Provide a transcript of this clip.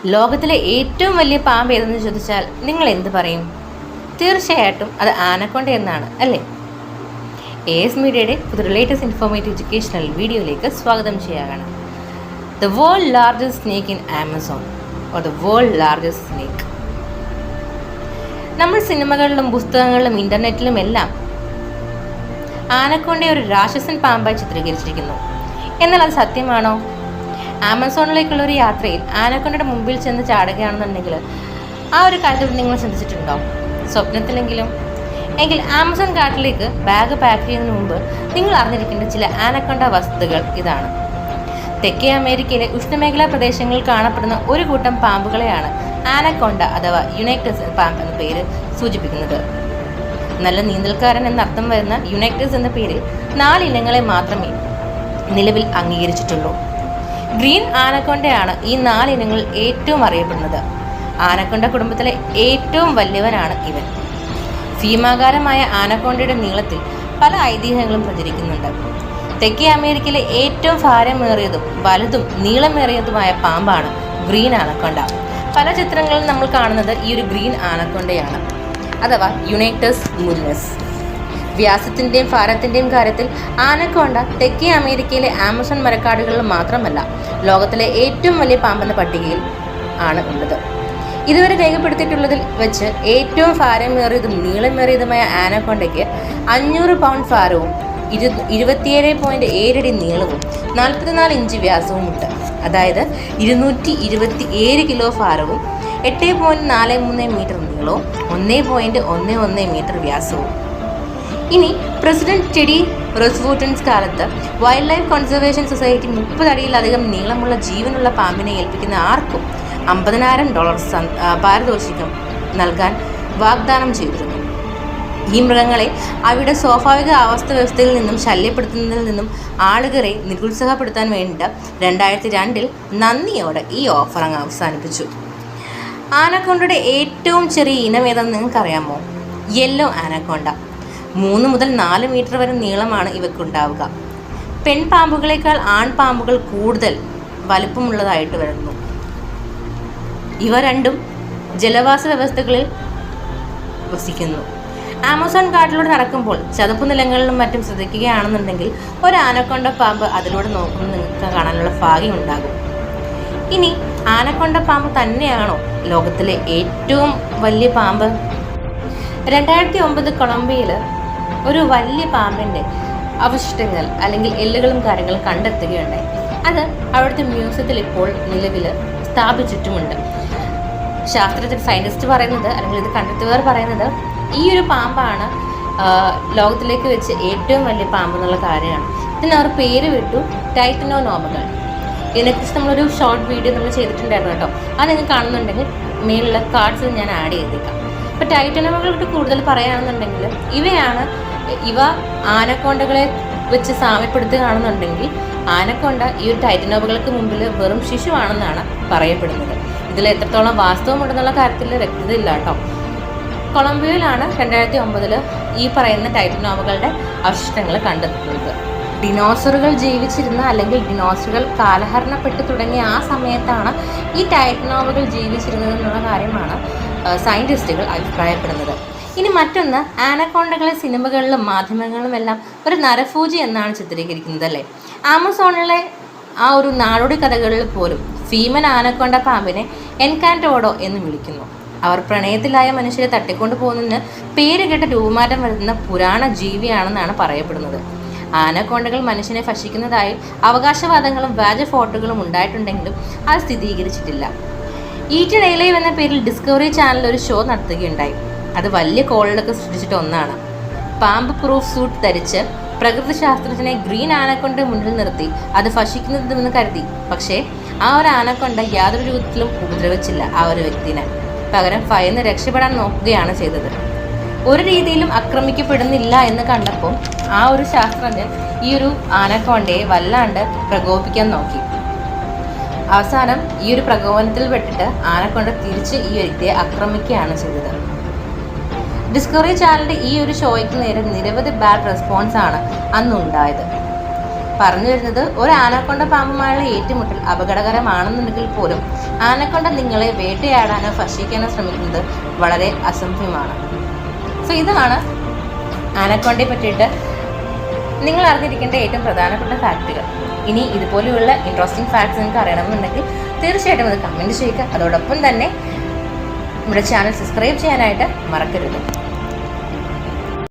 ലോകത്തിലെ ഏറ്റവും വലിയ പാമ്പ് ഏതെന്ന് ചോദിച്ചാൽ നിങ്ങൾ എന്ത് പറയും? തീർച്ചയായിട്ടും അത് ആനക്കൊണ്ട എന്നാണ്, അല്ലേ? AS മീഡിയയുടെ പുതിയ ലേറ്റസ്റ്റ് ഇൻഫോർമേറ്റീവ് എഡ്യൂക്കേഷണൽ വീഡിയോയിലേക്ക് സ്വാഗതം ചെയ്യുകയാണ്. The world largest snake in Amazon or the world largest snake. നമ്മൾ സിനിമകളിലും പുസ്തകങ്ങളിലും ഇൻ്റർനെറ്റിലും എല്ലാം ആനക്കൊണ്ടയെ ഒരു രാക്ഷസൻ പാമ്പായി ചിത്രീകരിച്ചിരിക്കുന്നു. എന്നാൽ അത് സത്യമാണോ? ആമസോണിലേക്കുള്ള ഒരു യാത്രയിൽ ആനക്കൊണ്ടയുടെ മുമ്പിൽ ചെന്ന് ചാടുകയാണെന്നുണ്ടെങ്കിൽ ആ ഒരു കാര്യത്തിൽ നിങ്ങൾ ചിന്തിച്ചിട്ടുണ്ടോ? സ്വപ്നത്തിലെങ്കിലും. എങ്കിൽ ആമസോൺ കാട്ടിലേക്ക് ബാഗ് പാക്ക് ചെയ്യുന്നതിന് മുമ്പ് നിങ്ങൾ അറിഞ്ഞിരിക്കേണ്ട ചില ആനക്കൊണ്ട വസ്തുതകൾ ഇതാണ്. തെക്കേ അമേരിക്കയിലെ ഉഷ്ണമേഖലാ പ്രദേശങ്ങളിൽ കാണപ്പെടുന്ന ഒരു കൂട്ടം പാമ്പുകളെയാണ് ആനക്കൊണ്ട അഥവാ യുണൈറ്റസ് പാമ്പ് എന്ന പേര് സൂചിപ്പിക്കുന്നത്. നല്ല നീന്തൽക്കാരൻ എന്നർത്ഥം വരുന്ന യുണൈറ്റസ് എന്ന പേരിൽ 4 ഇനങ്ങളെ മാത്രമേ നിലവിൽ അംഗീകരിച്ചിട്ടുള്ളൂ. ഗ്രീൻ ആനക്കൊണ്ടയാണ് ഈ 4 ഇനങ്ങളിൽ ഏറ്റവും അറിയപ്പെടുന്നത്. ആനക്കൊണ്ട കുടുംബത്തിലെ ഏറ്റവും വലിയവനാണ് ഇവൻ. ഭീമാകാരമായ ആനക്കൊണ്ടയുടെ നീളത്തിൽ പല ഐതിഹ്യങ്ങളും പ്രചരിക്കുന്നുണ്ട്. തെക്കേ അമേരിക്കയിലെ ഏറ്റവും ഭാരമേറിയതും വലുതും നീളമേറിയതുമായ പാമ്പാണ് ഗ്രീൻ ആനക്കൊണ്ട. പല ചിത്രങ്ങളിലും നമ്മൾ കാണുന്നത് ഈ ഒരു ഗ്രീൻ ആനക്കൊണ്ടയാണ് അഥവാ യുണൈറ്റസ് മുരിനസ്. വ്യാസത്തിൻ്റെയും ഭാരത്തിൻ്റെയും കാര്യത്തിൽ ആനക്കൊണ്ട തെക്കേ അമേരിക്കയിലെ ആമസോൺ മരക്കാടുകളിൽ മാത്രമല്ല ലോകത്തിലെ ഏറ്റവും വലിയ പാമ്പെന്ന പട്ടികയിൽ ആണ് ഉള്ളത്. ഇതുവരെ രേഖപ്പെടുത്തിയിട്ടുള്ളതിൽ വെച്ച് ഏറ്റവും ഭാരമേറിയതും നീളമേറിയതുമായ ആനക്കൊണ്ടയ്ക്ക് 500 പൗണ്ട് ഭാരവും 27.7 അടി നീളവും 44 ഇഞ്ച് വ്യാസവുമുണ്ട്. അതായത് 227 കിലോ ഭാരവും 8.43 മീറ്റർ നീളവും 1.11 മീറ്റർ വ്യാസവും. ഇനി പ്രസിഡന്റ് ടെഡി റോസ്വെൽറ്റിന്റെ കാലത്ത് വൈൽഡ് ലൈഫ് കൺസർവേഷൻ സൊസൈറ്റി 30 അടിയിലധികം നീളമുള്ള ജീവനുള്ള പാമ്പിനെ ഏൽപ്പിക്കുന്ന ആർക്കും $50,000 പാരിതോഷികം നൽകാൻ വാഗ്ദാനം ചെയ്തിരുന്നു. ഈ മൃഗങ്ങളെ അവയുടെ സ്വാഭാവിക വ്യവസ്ഥയിൽ നിന്നും ശല്യപ്പെടുത്തുന്നതിൽ നിന്നും ആളുകളെ നിരുത്സാഹപ്പെടുത്താൻ വേണ്ടി 2002 നന്ദിയോടെ ഈ ഓഫർ അങ്ങ് അവസാനിപ്പിച്ചു. ആനക്കൊണ്ടയുടെ ഏറ്റവും ചെറിയ ഇനം ഏതെന്ന് നിങ്ങൾക്കറിയാമോ? യെല്ലോ ആനക്കൊണ്ട. 3 മുതൽ 4 മീറ്റർ വരെ നീളമാണ് ഇവയ്ക്കുണ്ടാവുക. പെൺപാമ്പുകളേക്കാൾ ആൺപാമ്പുകൾ കൂടുതൽ വലുപ്പമുള്ളതായിട്ട് വരുന്നു. ഇവ രണ്ടും ജലവാസ വ്യവസ്ഥകളിൽ വസിക്കുന്നു. ആമസോൺ കാട്ടിലൂടെ നടക്കുമ്പോൾ ചതുപ്പ് നിലങ്ങളിലും മറ്റും ശ്രദ്ധിക്കുകയാണെന്നുണ്ടെങ്കിൽ ഒരു ആനക്കൊണ്ട പാമ്പ് അതിലൂടെ നോക്കുന്നത് നിങ്ങൾക്ക് കാണാനുള്ള ഭാഗ്യം ഉണ്ടാകും. ഇനി ആനക്കൊണ്ട പാമ്പ് തന്നെയാണോ ലോകത്തിലെ ഏറ്റവും വലിയ പാമ്പ്? 2009 കൊളംബിയയിൽ ഒരു വലിയ പാമ്പിൻ്റെ അവശിഷ്ടങ്ങൾ അല്ലെങ്കിൽ എല്ലുകളും കാര്യങ്ങളും കണ്ടെത്തുകയുണ്ടായി. അത് അവിടുത്തെ മ്യൂസിയത്തിൽ ഇപ്പോൾ നിലവിൽ സ്ഥാപിച്ചിട്ടുമുണ്ട്. സയൻറ്റിസ്റ്റ് പറയുന്നത് അല്ലെങ്കിൽ ഇത് കണ്ടെത്തിയവർ പറയുന്നത് ഈ ഒരു പാമ്പാണ് ലോകത്തിലേക്ക് വെച്ച് ഏറ്റവും വലിയ പാമ്പ് എന്നുള്ള കാര്യമാണ്. ഇതിന് അവർ പേര് വിട്ടു ടൈറ്റനോനോമകൾ. ഇതിനെക്കുറിച്ച് നമ്മളൊരു ഷോർട്ട് വീഡിയോ നമ്മൾ ചെയ്തിട്ടുണ്ടായിരുന്നു കേട്ടോ. അത് നിങ്ങൾ കാണുന്നുണ്ടെങ്കിൽ മേലുള്ള കാർഡ്സ് ഞാൻ ആഡ് ചെയ്തേക്കാം. ഇപ്പോൾ ടൈറ്റനോമകളെ കൂടുതൽ പറയുകയാണെന്നുണ്ടെങ്കിൽ ഇവ ആനക്കൊണ്ടകളെ വെച്ച് സാമ്യപ്പെടുത്തുകയാണെന്നുണ്ടെങ്കിൽ ആനക്കൊണ്ട ഈ ഒരു ടൈറ്റനോമകൾക്ക് മുമ്പിൽ വെറും ശിശുവാണെന്നാണ് പറയപ്പെടുന്നത്. ഇതിൽ എത്രത്തോളം വാസ്തവമുണ്ടെന്നുള്ള കാര്യത്തിൽ വ്യക്തതയില്ല കേട്ടോ. കൊളംബിയയിലാണ് 2009 ഈ പറയുന്ന ടൈറ്റനോമകളുടെ അവശിഷ്ടങ്ങൾ കണ്ടെത്തുന്നത്. ഡിനോസറുകൾ ജീവിച്ചിരുന്ന അല്ലെങ്കിൽ ഡിനോസറുകൾ കാലഹരണപ്പെട്ട് തുടങ്ങിയ ആ സമയത്താണ് ഈ ടൈറ്റനോമകൾ ജീവിച്ചിരുന്നതെന്നുള്ള കാര്യമാണ് സയൻറ്റിസ്റ്റുകൾ അഭിപ്രായപ്പെടുന്നത്. ഇനി മറ്റൊന്ന്, ആനക്കൊണ്ടകളെ സിനിമകളിലും മാധ്യമങ്ങളിലും എല്ലാം ഒരു നരഭോജി എന്നാണ് ചിത്രീകരിക്കുന്നത്, അല്ലേ? ആമസോണിലെ ആ ഒരു നാടോടി കഥകളിൽ പോലും ഫീമൻ ആനക്കൊണ്ട പാമ്പിനെ എൻകാൻറ്റോഡോ എന്ന് വിളിക്കുന്നു. അവർ പ്രണയത്തിലായ മനുഷ്യരെ തട്ടിക്കൊണ്ടു പോകുന്നതിന് പേരുകേട്ട രൂപമാറ്റം വരുത്തുന്ന പുരാണ ജീവിയാണെന്നാണ് പറയപ്പെടുന്നത്. ആനക്കൊണ്ടകൾ മനുഷ്യനെ ഭക്ഷിക്കുന്നതായി അവകാശവാദങ്ങളും വ്യാജ ഫോട്ടോകളും ഉണ്ടായിട്ടുണ്ടെങ്കിലും അത് സ്ഥിരീകരിച്ചിട്ടില്ല. ഈറ്റൻ എലൈവ് എന്ന പേരിൽ ഡിസ്കവറി ചാനൽ ഒരു ഷോ നടത്തുകയുണ്ടായി. അത് വലിയ കോളുകളൊക്കെ സൃഷ്ടിച്ചിട്ട് ഒന്നാണ്. പാമ്പ് പ്രൂഫ് സൂട്ട് ധരിച്ച് പ്രകൃതി ശാസ്ത്രജ്ഞനെ ഗ്രീൻ ആനക്കൊണ്ട മുന്നിൽ നിർത്തി അത് ഭക്ഷിക്കുന്നതെന്ന് കരുതി. പക്ഷേ ആ ഒരു ആനക്കൊണ്ട യാതൊരു രൂപത്തിലും ഉപദ്രവിച്ചില്ല ആ ഒരു വ്യക്തിനെ. പകരം ഭയന്ന് രക്ഷപ്പെടാൻ നോക്കുകയാണ് ചെയ്തത്. ഒരു രീതിയിലും ആക്രമിക്കപ്പെടുന്നില്ല എന്ന് കണ്ടപ്പോൾ ആ ഒരു ശാസ്ത്രജ്ഞൻ ഈ ഒരു ആനക്കൊണ്ടയെ വല്ലാണ്ട് പ്രകോപിക്കാൻ നോക്കി. അവസാനം ഈ ഒരു പ്രകോപനത്തിൽ പെട്ടിട്ട് ആനക്കൊണ്ട തിരിച്ച് ഈ വ്യക്തിയെ ആക്രമിക്കുകയാണ് ചെയ്തത്. ഡിസ്കവറി ചാനലിൻ്റെ ഈ ഒരു ഷോയ്ക്ക് നേരെ നിരവധി ബാഡ് റെസ്പോൺസ് ആണ് അന്നുണ്ടായത്. പറഞ്ഞു വരുന്നത് ഒരു ആനക്കൊണ്ട പാമ്പുമായുള്ള ഏറ്റുമുട്ടൽ അപകടകരമാണെന്നുണ്ടെങ്കിൽ പോലും ആനക്കൊണ്ട നിങ്ങളെ വേട്ടയാടാനോ ഭക്ഷിക്കാനോ ശ്രമിക്കുന്നത് വളരെ അസംഭവ്യമാണ്. സോ ഇതാണ് ആനക്കൊണ്ടയെ പറ്റിയിട്ട് നിങ്ങൾ അറിഞ്ഞിരിക്കേണ്ട ഏറ്റവും പ്രധാനപ്പെട്ട ഫാക്റ്റുകൾ. ഇനി ഇതുപോലെയുള്ള ഇൻട്രസ്റ്റിംഗ് ഫാക്ട്സ് നിങ്ങൾക്ക് അറിയണമെന്നുണ്ടെങ്കിൽ തീർച്ചയായിട്ടും അത് കമൻറ്റ് ചെയ്യുക. അതോടൊപ്പം തന്നെ നമ്മുടെ ചാനൽ സബ്സ്ക്രൈബ് ചെയ്യാനായിട്ട് മറക്കരുത്.